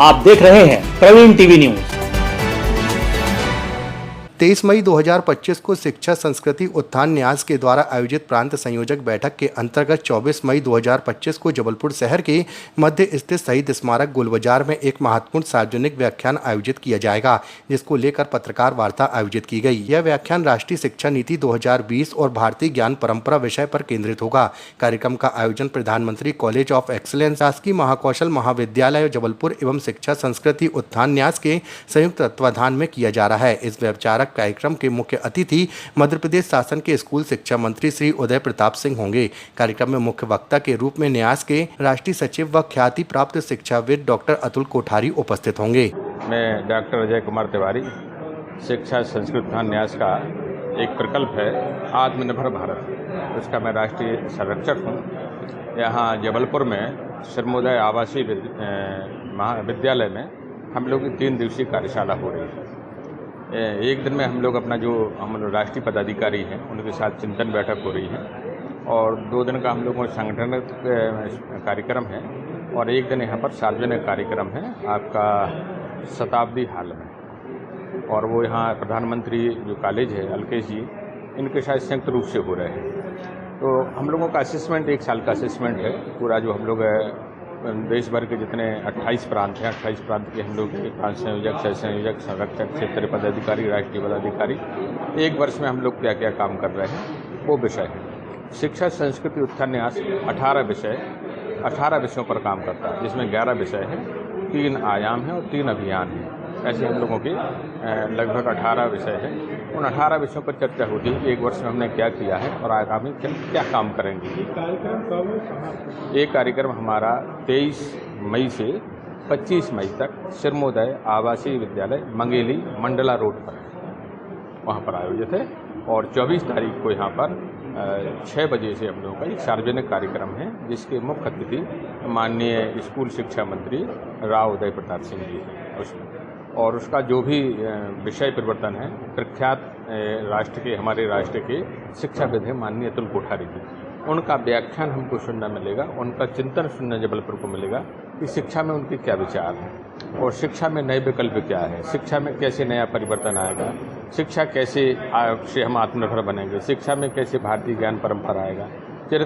आप देख रहे हैं प्रवीण टीवी न्यूज। 23 मई 2025 को शिक्षा संस्कृति उत्थान न्यास के द्वारा आयोजित प्रांत संयोजक बैठक के अंतर्गत 24 मई 2025 को जबलपुर शहर के मध्य स्थित शहीद स्मारक गोल बाजार में एक महत्वपूर्ण सार्वजनिक व्याख्यान आयोजित किया जाएगा, जिसको लेकर पत्रकार वार्ता आयोजित की गई। यह व्याख्यान राष्ट्रीय शिक्षा नीति 2020 और भारतीय ज्ञान परंपरा विषय पर केंद्रित होगा। कार्यक्रम का आयोजन प्रधानमंत्री कॉलेज ऑफ एक्सीलेंस, शासकीय महाकौशल महाविद्यालय जबलपुर एवं शिक्षा संस्कृति उत्थान न्यास के संयुक्त तत्वाधान में किया जा रहा है। इस विचारक कार्यक्रम के मुख्य अतिथि मध्य प्रदेश शासन के स्कूल शिक्षा मंत्री श्री उदय प्रताप सिंह होंगे। कार्यक्रम में मुख्य वक्ता के रूप में न्यास के राष्ट्रीय सचिव व ख्याति प्राप्त शिक्षाविद डॉक्टर अतुल कोठारी उपस्थित होंगे। मैं डॉक्टर अजय कुमार तिवारी, शिक्षा संस्कृति उत्थान न्यास का एक प्रकल्प है आत्मनिर्भर भारत, उसका मैं राष्ट्रीय संरक्षक हूँ। यहाँ जबलपुर में श्रमोदय आवासीय महाविद्यालय में हम लोग की 3 दिवसीय कार्यशाला हो रही है। एक दिन में हम लोग अपना जो हम राष्ट्रीय पदाधिकारी हैं उनके साथ चिंतन बैठक हो रही है, और 2 दिन का हम लोगों का संगठन कार्यक्रम है, और एक दिन यहाँ पर सार्वजनिक कार्यक्रम है आपका शताब्दी हाल में, और वो यहाँ प्रधानमंत्री जो कॉलेज है अलकेश जी, इनके साथ संयुक्त रूप से हो रहे हैं। तो हम लोगों का असेसमेंट 1 साल का असेसमेंट है पूरा, जो हम लोग देश भर के जितने 28 प्रांत हैं, 28 प्रांत के हम लोग प्रांत संयोजक, सह संयोजक, संरक्षक, क्षेत्रीय पदाधिकारी, राष्ट्रीय पदाधिकारी 1 वर्ष में हम लोग क्या क्या काम कर रहे हैं वो विषय है। शिक्षा संस्कृति उत्थान न्यास 18 विषयों पर काम करता है, जिसमें 11 विषय हैं, 3 आयाम हैं और 3 अभियान हैं। ऐसे हम लोगों के लगभग 18 विषय हैं। उन 18 विषयों पर चर्चा होती है कि 1 वर्ष में हमने क्या किया है और आगामी क्या काम करेंगे। ये कार्यक्रम हमारा 23 मई से 25 मई तक श्रमोदय आवासीय विद्यालय मंगेली मंडला रोड पर वहाँ पर आयोजित है, और 24 तारीख को यहाँ पर 6 बजे से हम लोगों का एक सार्वजनिक कार्यक्रम है, जिसके मुख्य अतिथि माननीय स्कूल शिक्षा मंत्री राव उदय प्रताप सिंह जी हैं। और उसका जो भी विषय परिवर्तन है, प्रख्यात हमारे राष्ट्र के शिक्षाविद हैं माननीय अतुल कोठारी जी, उनका व्याख्यान हमको सुनना मिलेगा, उनका चिंतन सुनने जबलपुर को मिलेगा कि शिक्षा में उनके क्या विचार हैं और शिक्षा में नए विकल्प क्या है, शिक्षा में कैसे नया परिवर्तन आएगा, शिक्षा कैसे से हम आत्मनिर्भर बनेंगे, शिक्षा में कैसे भारतीय ज्ञान परंपरा आएगा, फिर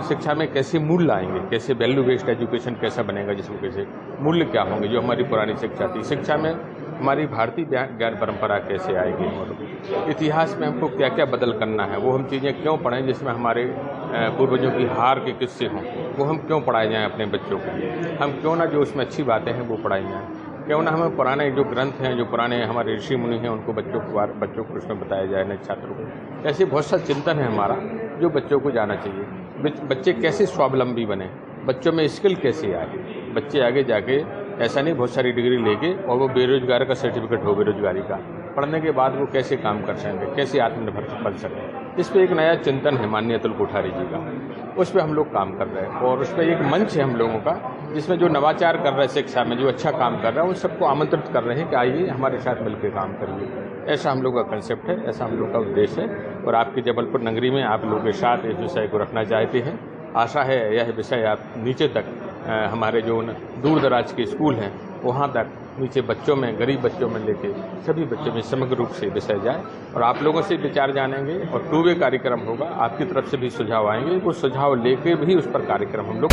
शिक्षा में कैसे मूल्य आएंगे, कैसे वैल्यू बेस्ड एजुकेशन कैसा बनेगा, जिसमें कैसे मूल्य क्या होंगे जो हमारी पुरानी शिक्षा थी, शिक्षा में हमारी भारतीय ज्ञान परंपरा कैसे आएगी, और इतिहास में हमको क्या क्या बदल करना है, वो हम चीज़ें क्यों पढ़ें जिसमें हमारे पूर्वजों की हार के किस्से हों, वो हम क्यों पढ़ाए जाएँ अपने बच्चों को, हम क्यों ना जो उसमें अच्छी बातें हैं वो पढ़ाई जाएँ, क्यों ना हमें पुराने जो ग्रंथ हैं, जो पुराने हमारे ऋषि मुनि हैं, उनको बच्चों को उसमें बताया जाए, नए छात्रों को। ऐसे बहुत सा चिंतन है हमारा जो बच्चों को जाना चाहिए। बच्चे कैसे स्वावलंबी बने, बच्चों में स्किल कैसे आए, बच्चे आगे जाके ऐसा नहीं बहुत सारी डिग्री लेके और वो बेरोजगार का सर्टिफिकेट हो बेरोजगारी का, पढ़ने के बाद वो कैसे काम कर सकेंगे, कैसे आत्मनिर्भर बन सकें। इस पर एक नया चिंतन है माननीय अतुल कोठारी जी का, उस पर हम लोग काम कर रहे हैं, और उस पर एक मंच है हम लोगों का जिसमें जो नवाचार कर रहे हैं शिक्षा में, जो अच्छा काम कर रहा है, उन सबको आमंत्रित कर रहे हैं कि आइए हमारे साथ मिलकर काम करिए। ऐसा हम लोग का कंसेप्ट है, ऐसा हम लोग का उद्देश्य है, और आपकी जबलपुर नगरी में आप लोगों के साथ इस विषय को रखना चाहते हैं। आशा है यह विषय आप नीचे तक हमारे जो दूर दराज के स्कूल हैं वहाँ तक नीचे बच्चों में, गरीब बच्चों में लेके सभी बच्चों में समग्र रूप से विषय जाए, और आप लोगों से विचार जानेंगे, और 2 वे कार्यक्रम होगा, आपकी तरफ से भी सुझाव आएंगे, वो सुझाव लेके भी उस पर कार्यक्रम हम लोग